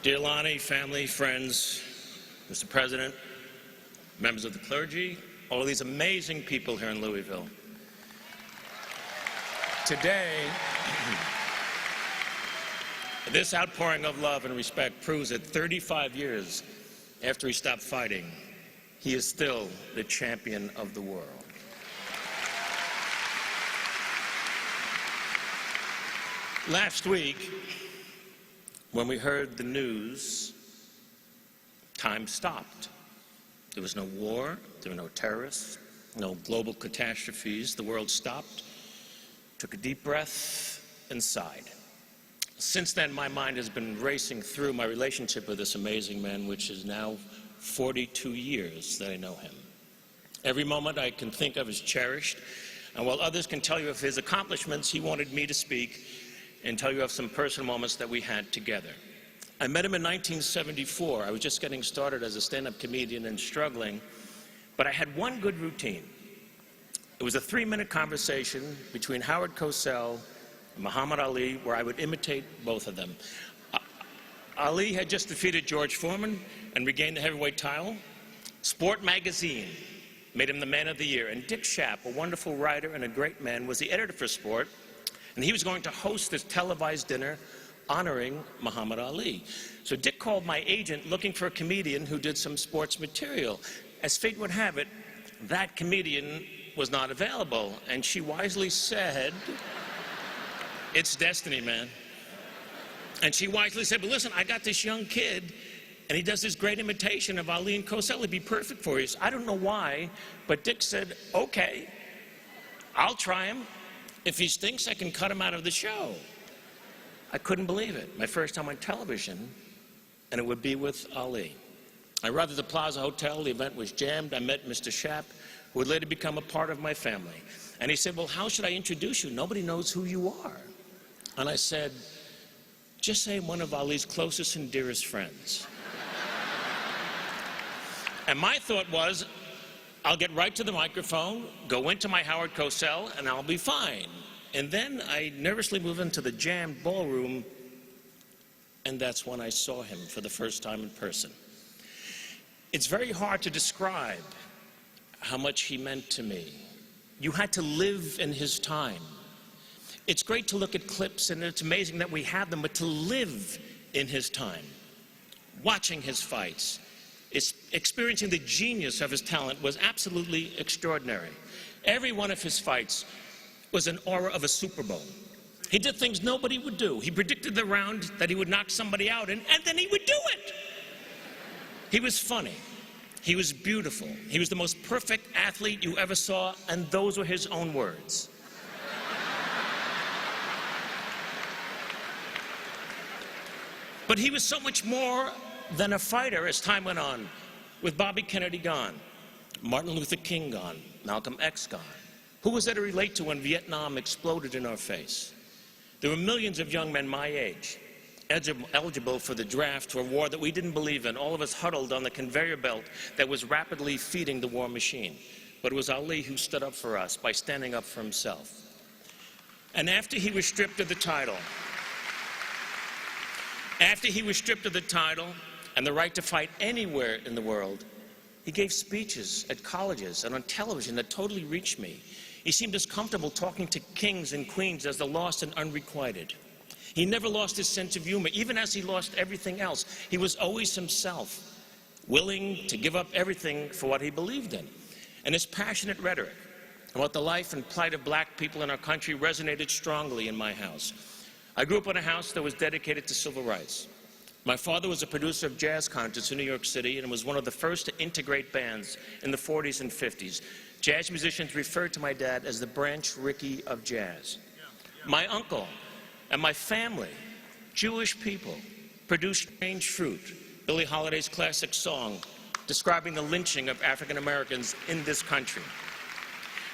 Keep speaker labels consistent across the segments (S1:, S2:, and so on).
S1: Dear Lonnie, family, friends, Mr. President, members of the clergy, all of these amazing people here in Louisville. Today, this outpouring of love and respect proves that 35 years after he stopped fighting, he is still the champion of the world. Last week, when we heard the news, time stopped. There was no war, there were no terrorists, no global catastrophes. The world stopped, took a deep breath, and sighed. Since then, my mind has been racing through my relationship with this amazing man, which is now 42 years that I know him. Every moment I can think of is cherished, and while others can tell you of his accomplishments, he wanted me to speak and tell you of some personal moments that we had together. I met him in 1974. I was just getting started as a stand-up comedian and struggling, but I had one good routine. It was a 3-minute conversation between Howard Cosell and Muhammad Ali, where I would imitate both of them. Ali had just defeated George Foreman and regained the heavyweight title. Sport magazine made him the man of the year, and Dick Schaap, a wonderful writer and a great man, was the editor for Sport, and he was going to host this televised dinner honoring Muhammad Ali. So Dick called my agent looking for a comedian who did some sports material. As fate would have it, that comedian was not available, and she wisely said, "It's destiny, man." And she wisely said, "But listen, I got this young kid, and he does this great imitation of Ali and Cosell. It'd be perfect for you." So I don't know why, but Dick said, "Okay, I'll try him. If he stinks, I can cut him out of the show." I couldn't believe it. My first time on television, and it would be with Ali. I arrived at the Plaza Hotel. The event was jammed. I met Mr. Schaap, who would later become a part of my family. And he said, "Well, how should I introduce you? Nobody knows who you are." And I said, "Just say I'm one of Ali's closest and dearest friends." And my thought was, I'll get right to the microphone, go into my Howard Cosell, and I'll be fine. And then I nervously moved into the jammed ballroom, and that's when I saw him for the first time in person. It's very hard to describe how much he meant to me. You had to live in his time. It's great to look at clips, and it's amazing that we have them, but to live in his time, watching his fights, experiencing the genius of his talent was absolutely extraordinary. Every one of his fights was an aura of a Super Bowl. He did things nobody would do. He predicted the round that he would knock somebody out in, and then he would do it. He was funny. He was beautiful. He was the most perfect athlete you ever saw, and those were his own words. But he was so much more than a fighter as time went on. With Bobby Kennedy gone, Martin Luther King gone, Malcolm X gone. Who was there to relate to when Vietnam exploded in our face? There were millions of young men my age, eligible for the draft for a war that we didn't believe in, all of us huddled on the conveyor belt that was rapidly feeding the war machine. But it was Ali who stood up for us by standing up for himself. And after he was stripped of the title, and the right to fight anywhere in the world, he gave speeches at colleges and on television that totally reached me. He seemed as comfortable talking to kings and queens as the lost and unrequited. He never lost his sense of humor, even as he lost everything else. He was always himself, willing to give up everything for what he believed in. And his passionate rhetoric about the life and plight of black people in our country resonated strongly in my house. I grew up in a house that was dedicated to civil rights. My father was a producer of jazz concerts in New York City and was one of the first to integrate bands in the 40s and 50s. Jazz musicians referred to my dad as the Branch Rickey of jazz. My uncle and my family, Jewish people, produced Strange Fruit, Billie Holiday's classic song describing the lynching of African Americans in this country.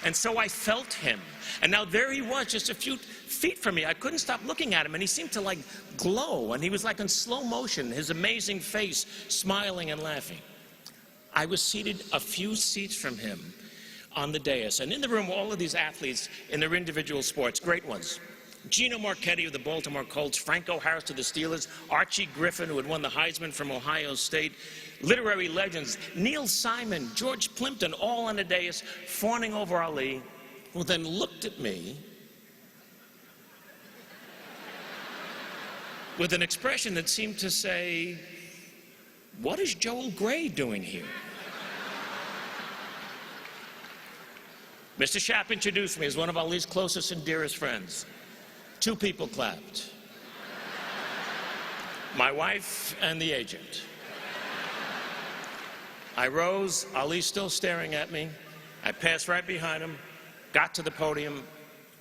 S1: And so I felt him. And now there he was, just a few feet from me. I couldn't stop looking at him, and he seemed to like glow, and he was like in slow motion, his amazing face smiling and laughing. I was seated a few seats from him on the dais, and in the room were all of these athletes in their individual sports, great ones. Gino Marchetti of the Baltimore Colts, Franco Harris of the Steelers, Archie Griffin, who had won the Heisman from Ohio State, literary legends, Neil Simon, George Plimpton, all on a dais fawning over Ali, who then looked at me with an expression that seemed to say, "What is Joel Grey doing here?" Mr. Shapp introduced me as one of Ali's closest and dearest friends. 2 people clapped. My wife and the agent. I rose, Ali still staring at me. I passed right behind him, got to the podium,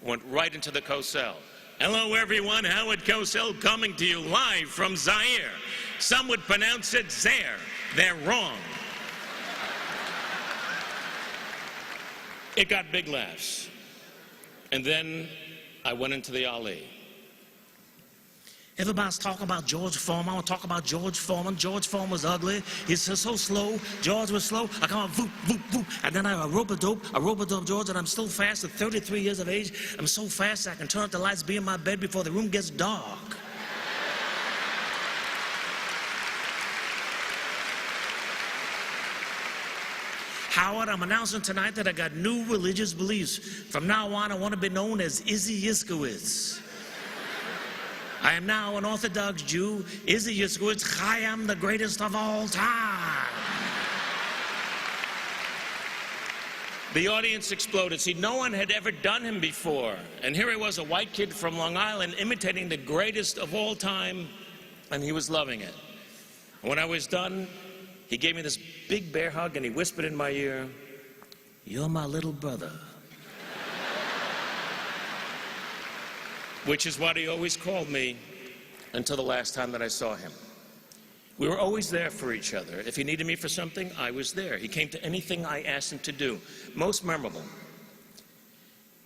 S1: went right into the Cosell. "Hello everyone, Howard Cosell coming to you live from Zaire. Some would pronounce it Zaire. They're wrong." It got big laughs. And then I went into the Ali. Everybody's talking about George Foreman. I want to talk about George Foreman. George Foreman was ugly. He's so slow. George was slow. I come on, voop, voop, voop. And then I rope-a-dope George, and I'm still fast at 33 years of age. I'm so fast I can turn up the lights, be in my bed before the room gets dark. Howard, I'm announcing tonight that I got new religious beliefs. From now on, I want to be known as Izzy Yiskowitz. I am now an Orthodox Jew. Izzy Yiskowitz, I am the greatest of all time. The audience exploded. See, no one had ever done him before. And here he was, a white kid from Long Island, imitating the greatest of all time, and he was loving it. And when I was done, he gave me this big bear hug, and he whispered in my ear, "You're my little brother." Which is what he always called me until the last time that I saw him. We were always there for each other. If he needed me for something, I was there. He came to anything I asked him to do. Most memorable,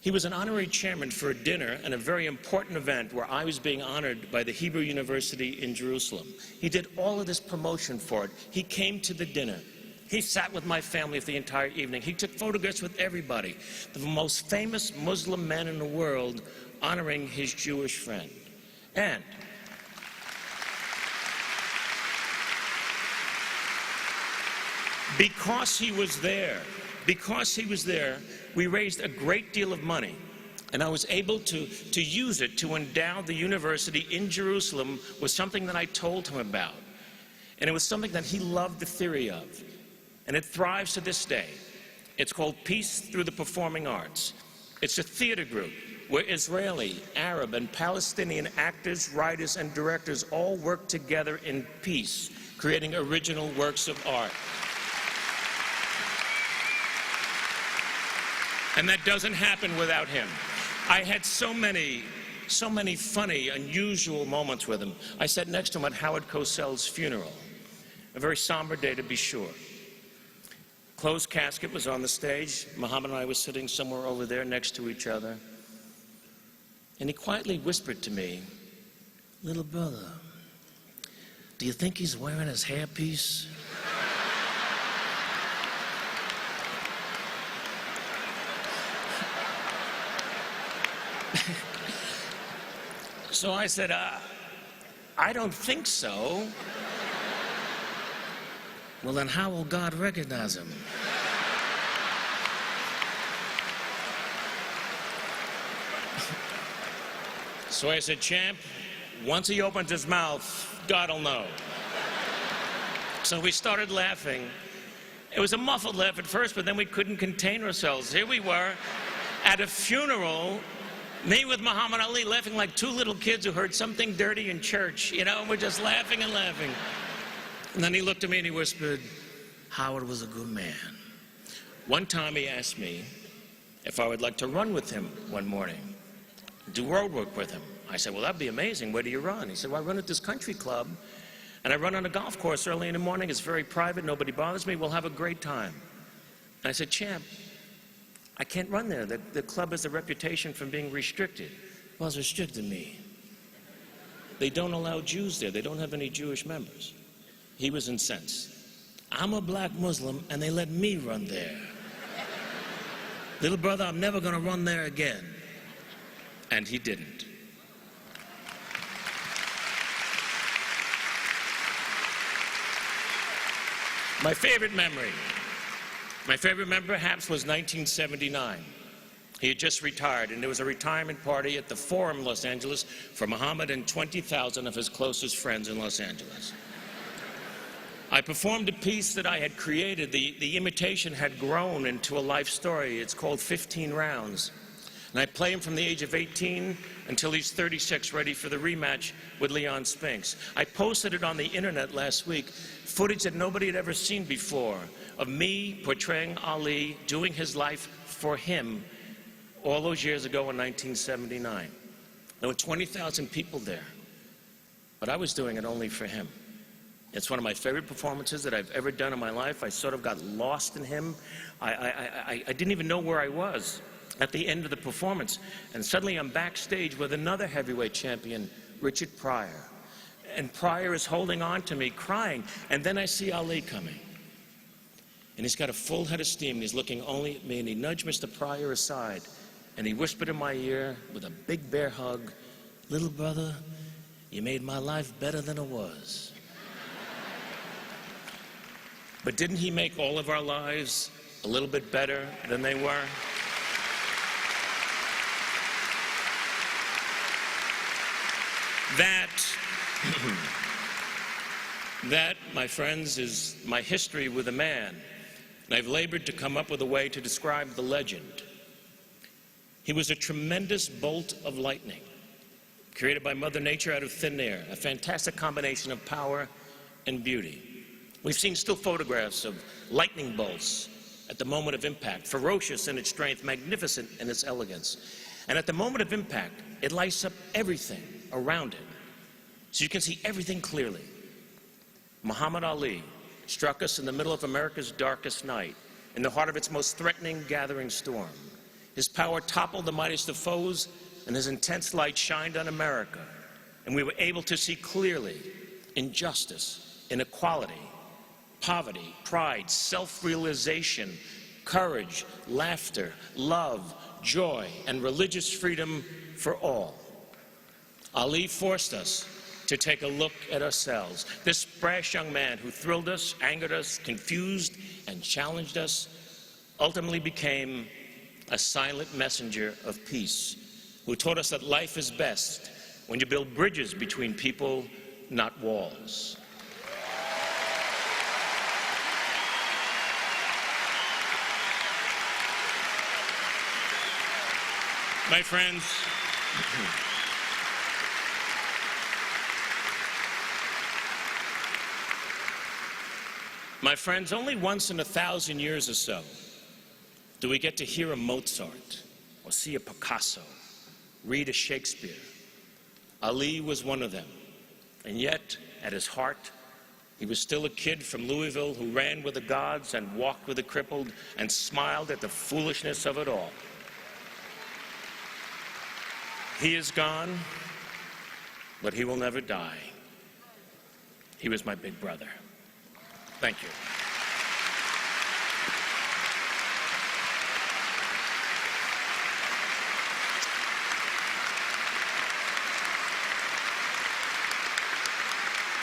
S1: he was an honorary chairman for a dinner and a very important event where I was being honored by the Hebrew University in Jerusalem. He did all of this promotion for it. He came to the dinner. He sat with my family for the entire evening. He took photographs with everybody. The most famous Muslim man in the world honoring his Jewish friend. And because he was there, we raised a great deal of money, and I was able to use it to endow the university in Jerusalem with something that I told him about. And it was something that he loved the theory of, and it thrives to this day. It's called Peace Through the Performing Arts. It's a theater group where Israeli, Arab, and Palestinian actors, writers, and directors all work together in peace, creating original works of art. And that doesn't happen without him. I had so many funny, unusual moments with him. I sat next to him at Howard Cosell's funeral. A very somber day, to be sure. Closed casket was on the stage. Muhammad and I were sitting somewhere over there next to each other. And he quietly whispered to me, "Little brother, do you think he's wearing his hairpiece?" So I said, "I don't think so." "Well, then how will God recognize him?" So I said, "Champ, once he opens his mouth, God will know." So we started laughing. It was a muffled laugh at first, but then we couldn't contain ourselves. Here we were at a funeral, me with Muhammad Ali, laughing like 2 little kids who heard something dirty in church, you know, and we're just laughing and laughing. And then he looked at me and he whispered, "Howard was a good man." One time he asked me if I would like to run with him one morning, do road work with him. I said, "Well, that'd be amazing. Where do you run?" He said, "Well, I run at this country club, and I run on a golf course early in the morning. It's very private. Nobody bothers me. We'll have a great time." And I said, "Champ, I can't run there. The club has a reputation for being restricted." "Well, it's restricted me. They don't allow Jews there. They don't have any Jewish members." He was incensed. "I'm a black Muslim, and they let me run there. Little brother, I'm never going to run there again." And he didn't. My favorite memory perhaps was 1979. He had just retired, and there was a retirement party at the Forum, Los Angeles, for Muhammad and 20,000 of his closest friends in Los Angeles. I performed a piece that I had created. The imitation had grown into a life story. It's called 15 Rounds. And I play him from the age of 18 until he's 36, ready for the rematch with Leon Spinks. I posted it on the internet last week, footage that nobody had ever seen before, of me portraying Ali, doing his life for him all those years ago in 1979. There were 20,000 people there, but I was doing it only for him. It's one of my favorite performances that I've ever done in my life. I sort of got lost in him. I didn't even know where I was at the end of the performance. And suddenly I'm backstage with another heavyweight champion, Richard Pryor. And Pryor is holding on to me, crying. And then I see Ali coming. And he's got a full head of steam, and he's looking only at me, and he nudged Mr. Pryor aside, and he whispered in my ear with a big bear hug, "Little brother, you made my life better than it was." But didn't he make all of our lives a little bit better than they were? That, my friends, is my history with a man. And I've labored to come up with a way to describe the legend. He was a tremendous bolt of lightning, created by Mother Nature out of thin air, a fantastic combination of power and beauty. We've seen still photographs of lightning bolts at the moment of impact, ferocious in its strength, magnificent in its elegance. And at the moment of impact, it lights up everything around it, so you can see everything clearly. Muhammad Ali struck us in the middle of America's darkest night, in the heart of its most threatening gathering storm. His power toppled the mightiest of foes, and his intense light shined on America. And we were able to see clearly injustice, inequality, poverty, pride, self-realization, courage, laughter, love, joy, and religious freedom for all. Ali forced us to take a look at ourselves. This brash young man who thrilled us, angered us, confused, and challenged us ultimately became a silent messenger of peace, who taught us that life is best when you build bridges between people, not walls. My friends, only once in 1,000 years or so do we get to hear a Mozart or see a Picasso, read a Shakespeare. Ali was one of them, and yet, at his heart, he was still a kid from Louisville who ran with the gods and walked with the crippled and smiled at the foolishness of it all. He is gone, but he will never die. He was my big brother. Thank you.